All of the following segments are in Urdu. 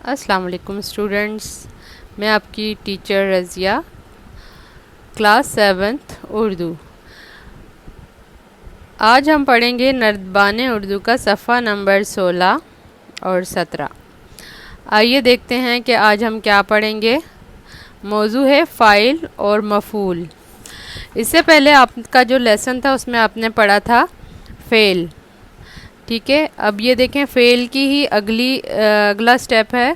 السلام علیکم اسٹوڈنٹس، میں آپ کی ٹیچر رضیہ، کلاس 7 اردو۔ آج ہم پڑھیں گے نردبان اردو کا صفحہ نمبر 16 اور 17۔ آئیے دیکھتے ہیں کہ آج ہم کیا پڑھیں گے۔ موضوع ہے فاعل اور مفعول۔ اس سے پہلے آپ کا جو لیسن تھا اس میں آپ نے پڑھا تھا فعل، ٹھیک ہے۔ اب یہ دیکھیں فعل کی ہی اگلا سٹیپ ہے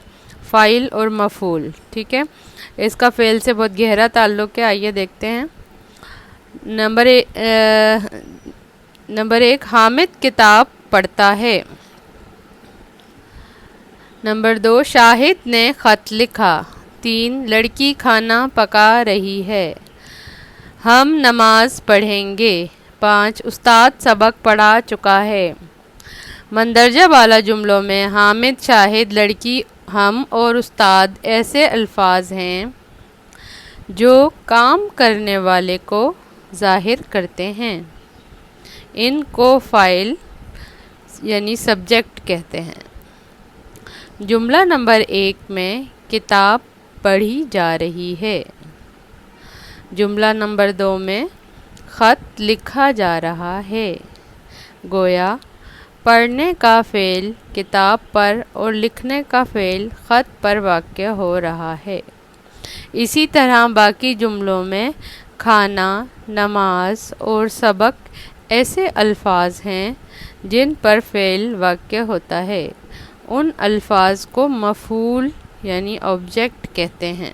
فاعل اور مفعول، ٹھیک ہے۔ اس کا فعل سے بہت گہرا تعلق ہے، آئیے دیکھتے ہیں۔ نمبر 1 حامد کتاب پڑھتا ہے۔ نمبر 2 شاہد نے خط لکھا۔ 3 لڑکی کھانا پکا رہی ہے۔ ہم نماز پڑھیں گے۔ 5 استاد سبق پڑھا چکا ہے۔ مندرجہ بالا جملوں میں حامد، شاہد، لڑکی، ہم اور استاد ایسے الفاظ ہیں جو کام کرنے والے کو ظاہر کرتے ہیں۔ ان کو فاعل یعنی سبجیکٹ کہتے ہیں۔ جملہ نمبر 1 میں کتاب پڑھی جا رہی ہے۔ جملہ نمبر 2 میں خط لکھا جا رہا ہے۔ گویا پڑھنے کا فعل کتاب پر اور لکھنے کا فعل خط پر واقع ہو رہا ہے۔ اسی طرح باقی جملوں میں کھانا، نماز اور سبق ایسے الفاظ ہیں جن پر فعل واقع ہوتا ہے۔ ان الفاظ کو مفعول یعنی آبجیکٹ کہتے ہیں،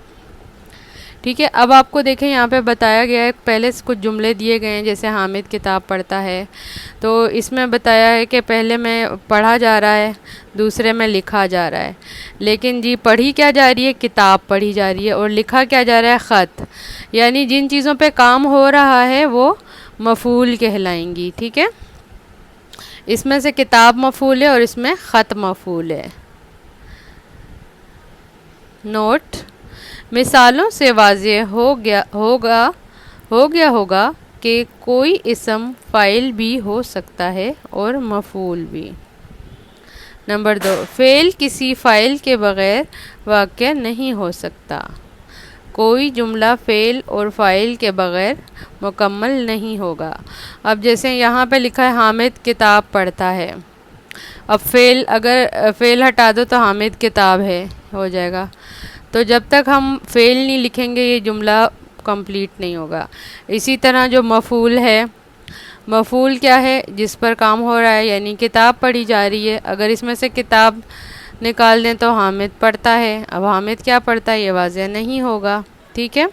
ٹھیک ہے۔ اب آپ کو دیکھیں یہاں پہ بتایا گیا ہے، پہلے کچھ جملے دیے گئے ہیں جیسے حامد کتاب پڑھتا ہے، تو اس میں بتایا ہے کہ پہلے میں پڑھا جا رہا ہے، دوسرے میں لکھا جا رہا ہے۔ لیکن پڑھی کیا جا رہی ہے؟ کتاب پڑھی جا رہی ہے، اور لکھا کیا جا رہا ہے؟ خط۔ یعنی جن چیزوں پہ کام ہو رہا ہے وہ مفعول کہلائیں گی، ٹھیک ہے۔ اس میں سے کتاب مفعول ہے اور اس میں خط مفعول ہے۔ نوٹ: مثالوں سے واضح ہو گیا ہوگا کہ کوئی اسم فاعل بھی ہو سکتا ہے اور مفعول بھی۔ نمبر 2 فعل کسی فاعل کے بغیر واقع نہیں ہو سکتا۔ کوئی جملہ فعل اور فاعل کے بغیر مکمل نہیں ہوگا۔ اب جیسے یہاں پہ لکھا ہے حامد کتاب پڑھتا ہے، اب اگر فعل ہٹا دو تو حامد کتاب ہے ہو جائے گا، تو جب تک ہم فعل نہیں لکھیں گے یہ جملہ کمپلیٹ نہیں ہوگا۔ اسی طرح جو مفعول ہے، مفعول کیا ہے؟ جس پر کام ہو رہا ہے، یعنی کتاب پڑھی جا رہی ہے، اگر اس میں سے کتاب نکال دیں تو حامد پڑھتا ہے، اب حامد کیا پڑھتا ہے یہ واضح نہیں ہوگا، ٹھیک ہے۔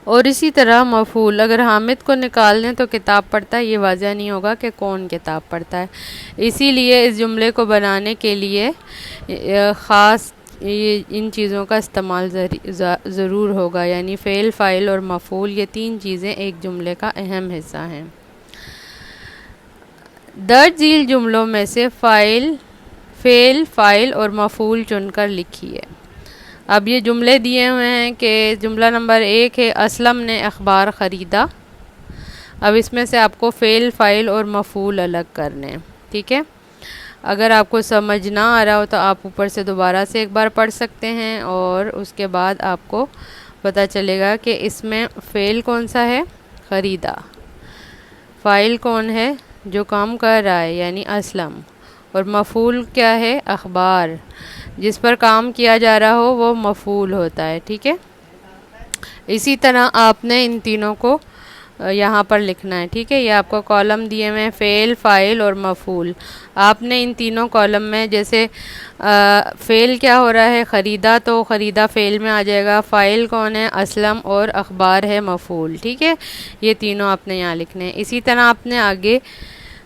اور اسی طرح مفعول اگر حامد کو نکال دیں تو کتاب پڑھتا ہے، یہ واضح نہیں ہوگا کہ کون کتاب پڑھتا ہے۔ اسی لیے اس جملے کو بنانے کے لیے خاص ان چیزوں کا استعمال ضرور ہوگا، یعنی فعل، فاعل اور مفعول، یہ 3 چیزیں ایک جملے کا اہم حصہ ہیں۔ درج ذیل جملوں میں سے فعل، فاعل اور مفعول چن کر لکھیے۔ اب یہ جملے دیے ہوئے ہیں کہ جملہ نمبر 1 ہے اسلم نے اخبار خریدا۔ اب اس میں سے آپ کو فعل، فاعل اور مفعول الگ کرنے، ٹھیک ہے۔ اگر آپ کو سمجھ نہ آ رہا ہو تو آپ اوپر سے دوبارہ سے ایک بار پڑھ سکتے ہیں، اور اس کے بعد آپ کو پتہ چلے گا کہ اس میں فعل کون سا ہے؟ خریدا۔ فاعل کون ہے؟ جو کام کر رہا ہے یعنی اسلم، اور مفعول کیا ہے؟ اخبار۔ جس پر کام کیا جا رہا ہو وہ مفعول ہوتا ہے، ٹھیک ہے۔ اسی طرح آپ نے ان تینوں کو یہاں پر لکھنا ہے، ٹھیک ہے۔ یہ آپ کو کالم دیے ہوئے ہیں فعل، فاعل اور مفعول۔ آپ نے ان تینوں کالم میں جیسے فعل کیا ہو رہا ہے؟ خریدا، تو خریدا فعل میں آ جائے گا۔ فاعل کون ہے؟ اسلم، اور اخبار ہے مفعول، ٹھیک ہے۔ یہ تینوں آپ نے یہاں لکھنے ہیں۔ اسی طرح آپ نے آگے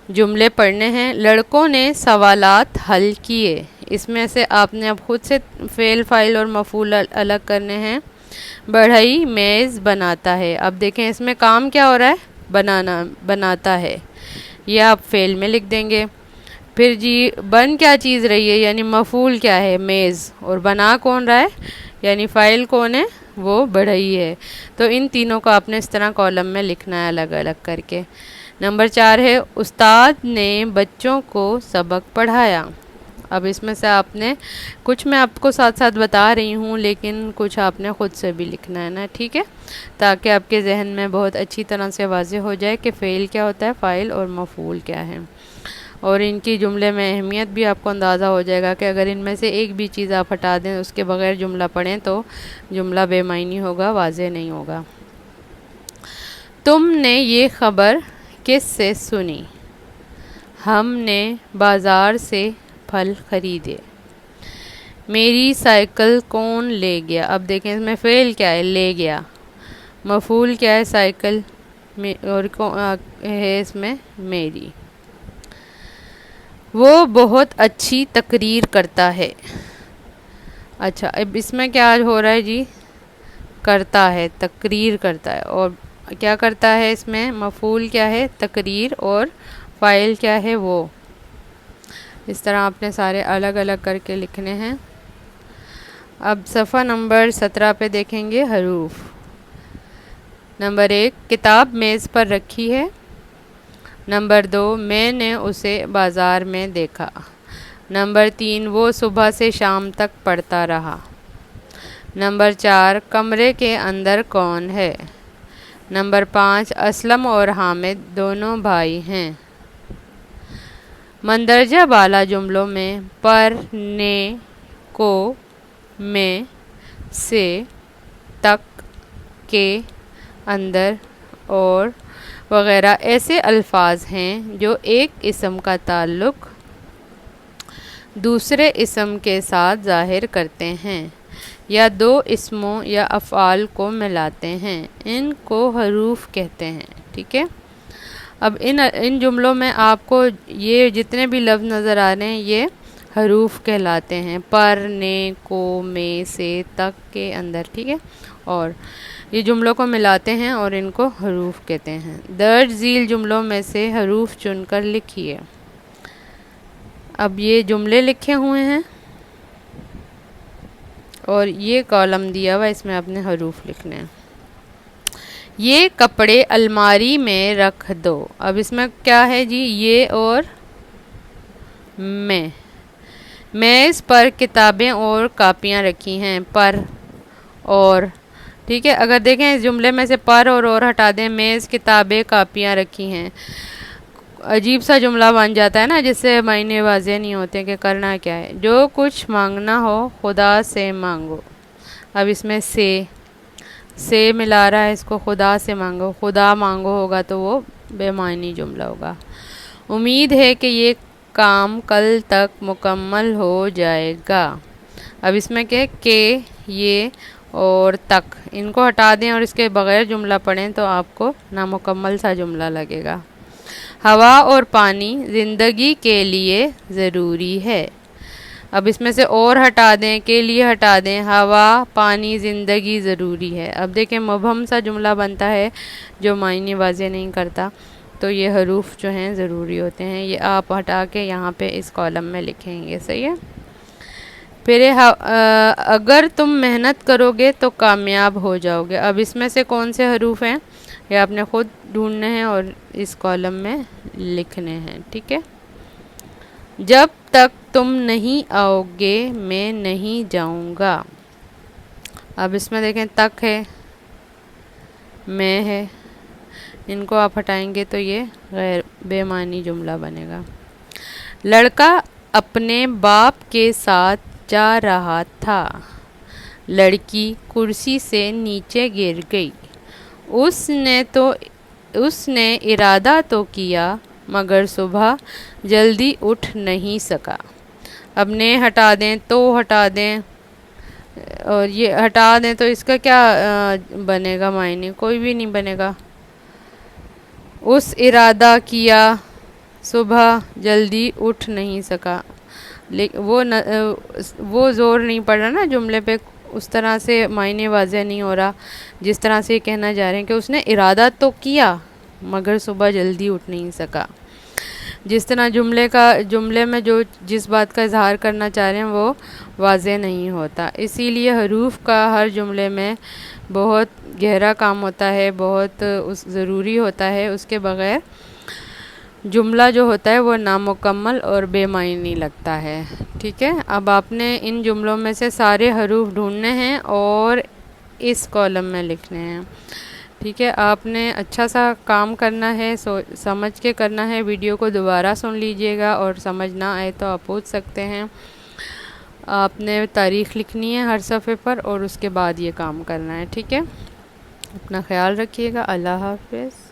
جملے پڑھنے ہیں۔ لڑکوں نے سوالات حل کیے۔ اس میں سے آپ نے اب خود سے فعل، فاعل اور مفعول الگ کرنے ہیں۔ بڑھئی میز بناتا ہے۔ اب دیکھیں اس میں کام کیا ہو رہا ہے؟ بناتا ہے، یہ آپ فعل میں لکھ دیں گے۔ پھر بن کیا چیز رہی ہے؟ یعنی مفعول کیا ہے؟ میز، اور بنا کون رہا ہے؟ یعنی فاعل کون ہے؟ وہ بڑھئی ہے۔ تو ان تینوں کو آپ نے اس طرح کالم میں لکھنا ہے الگ الگ کر کے۔ نمبر 4 ہے استاد نے بچوں کو سبق پڑھایا۔ اب اس میں سے آپ نے کچھ میں آپ کو ساتھ ساتھ بتا رہی ہوں، لیکن کچھ آپ نے خود سے بھی لکھنا ہے نا، ٹھیک ہے، تاکہ آپ کے ذہن میں بہت اچھی طرح سے واضح ہو جائے کہ فعل کیا ہوتا ہے، فاعل اور مفعول کیا ہے، اور ان کی جملے میں اہمیت بھی آپ کو اندازہ ہو جائے گا کہ اگر ان میں سے ایک بھی چیز آپ ہٹا دیں، اس کے بغیر جملہ پڑھیں تو جملہ بے معنی ہوگا، واضح نہیں ہوگا۔ تم نے یہ خبر کس سے سنی؟ ہم نے بازار سے پھل خریدے۔ میری سائیکل کون لے گیا؟ اب دیکھیں اس میں فعل کیا ہے، لے گیا، مفعول کیا ہے، سائیکل، اور ہے اس میں میری۔ وہ بہت اچھی تقریر کرتا ہے۔ اچھا، اب اس میں کیا ہو رہا ہے جی، کرتا ہے، تقریر کرتا ہے، اور کیا کرتا ہے اس میں، مفعول کیا ہے، تقریر، اور فاعل کیا ہے، وہ۔ اس طرح آپ نے سارے الگ الگ کر کے لکھنے ہیں۔ اب صفحہ نمبر 17 پہ دیکھیں گے حروف۔ نمبر 1، کتاب میز پر رکھی ہے۔ نمبر 2، میں نے اسے بازار میں دیکھا۔ نمبر 3، وہ صبح سے شام تک پڑھتا رہا۔ نمبر 4، کمرے کے اندر کون ہے؟ نمبر 5، اسلم اور حامد دونوں بھائی ہیں۔ مندرجہ بالا جملوں میں پر، نے، کو، میں، سے، تک، کے، اندر اور وغیرہ ایسے الفاظ ہیں جو ایک اسم کا تعلق دوسرے اسم کے ساتھ ظاہر کرتے ہیں یا دو اسموں یا افعال کو ملاتے ہیں، ان کو حروف کہتے ہیں، ٹھیک ہے۔ اب ان جملوں میں آپ کو یہ جتنے بھی لفظ نظر آ رہے ہیں یہ حروف کہلاتے ہیں، پر، نے، کو، میں، سے، تک، کے، اندر، ٹھیک ہے، اور یہ جملوں کو ملاتے ہیں اور ان کو حروف کہتے ہیں۔ درج ذیل جملوں میں سے حروف چن کر لکھیے۔ اب یہ جملے لکھے ہوئے ہیں اور یہ کالم دیا ہوا، اس میں آپ نے حروف لکھنے ہیں۔ یہ کپڑے الماری میں رکھ دو۔ اب اس میں کیا ہے جی، یہ اور میں۔ میز پر کتابیں اور کاپیاں رکھی ہیں، پر اور، ٹھیک ہے۔ اگر دیکھیں اس جملے میں سے پر اور ہٹا دیں، میز، کتابیں، کاپیاں رکھی ہیں، عجیب سا جملہ بن جاتا ہے نا، جس سے معنی واضح نہیں ہوتے کہ کرنا کیا ہے۔ جو کچھ مانگنا ہو خدا سے مانگو۔ اب اس میں سے ملا رہا ہے، اس کو خدا سے مانگو، خدا مانگو ہوگا تو وہ بے معنی جملہ ہوگا۔ امید ہے کہ یہ کام کل تک مکمل ہو جائے گا۔ اب اس میں کہ یہ اور تک، ان کو ہٹا دیں اور اس کے بغیر جملہ پڑھیں تو آپ کو نامکمل سا جملہ لگے گا۔ ہوا اور پانی زندگی کے لیے ضروری ہے۔ اب اس میں سے اور ہٹا دیں، کے لیے ہٹا دیں، ہوا، پانی، زندگی ضروری ہے۔ اب دیکھیں مبہم سا جملہ بنتا ہے جو معنی واضح نہیں کرتا، تو یہ حروف جو ہیں ضروری ہوتے ہیں، یہ آپ ہٹا کے یہاں پہ اس کالم میں لکھیں گے، صحیح ہے۔ پھر اگر تم محنت کرو گے تو کامیاب ہو جاؤ گے۔ اب اس میں سے کون سے حروف ہیں یہ آپ نے خود ڈھونڈنے ہیں اور اس کالم میں لکھنے ہیں، ٹھیک ہے۔ جب تک تم نہیں آؤ گے میں نہیں جاؤں گا۔ اب اس میں دیکھیں تک ہے، میں ہے، ان کو آپ ہٹائیں گے تو یہ غیر بے معنی جملہ بنے گا۔ لڑکا اپنے باپ کے ساتھ جا رہا تھا، لڑکی کرسی سے نیچے گر گئی، اس نے ارادہ تو کیا مگر صبح جلدی اٹھ نہیں سکا۔ اب نے ہٹا دیں، تو ہٹا دیں اور یہ ہٹا دیں تو اس کا کیا بنے گا معنی؟ کوئی بھی نہیں بنے گا۔ اس ارادہ کیا، صبح جلدی اٹھ نہیں سکا، وہ زور نہیں پڑ رہا نا جملے پہ، اس طرح سے معنی واضح نہیں ہو رہا جس طرح سے یہ کہنا جا رہے ہیں کہ اس نے ارادہ تو کیا مگر صبح جلدی اٹھ نہیں سکا۔ جس طرح جملے میں جس بات کا اظہار کرنا چاہ رہے ہیں وہ واضح نہیں ہوتا، اسی لیے حروف کا ہر جملے میں بہت گہرا کام ہوتا ہے، بہت ضروری ہوتا ہے، اس کے بغیر جملہ جو ہوتا ہے وہ نامکمل اور بے معنی لگتا ہے. ٹھیک ہے، اب آپ نے ان جملوں میں سے سارے حروف ڈھونڈنے ہیں اور اس کالم میں لکھنے ہیں. ٹھیک ہے، آپ نے اچھا سا کام کرنا ہے، سمجھ کے کرنا ہے. ویڈیو کو دوبارہ سن لیجئے گا اور سمجھ نہ آئے تو آپ پوچھ سکتے ہیں. آپ نے تاریخ لکھنی ہے ہر صفحے پر اور اس کے بعد یہ کام کرنا ہے. ٹھیک ہے، اپنا خیال رکھیے گا. اللہ حافظ.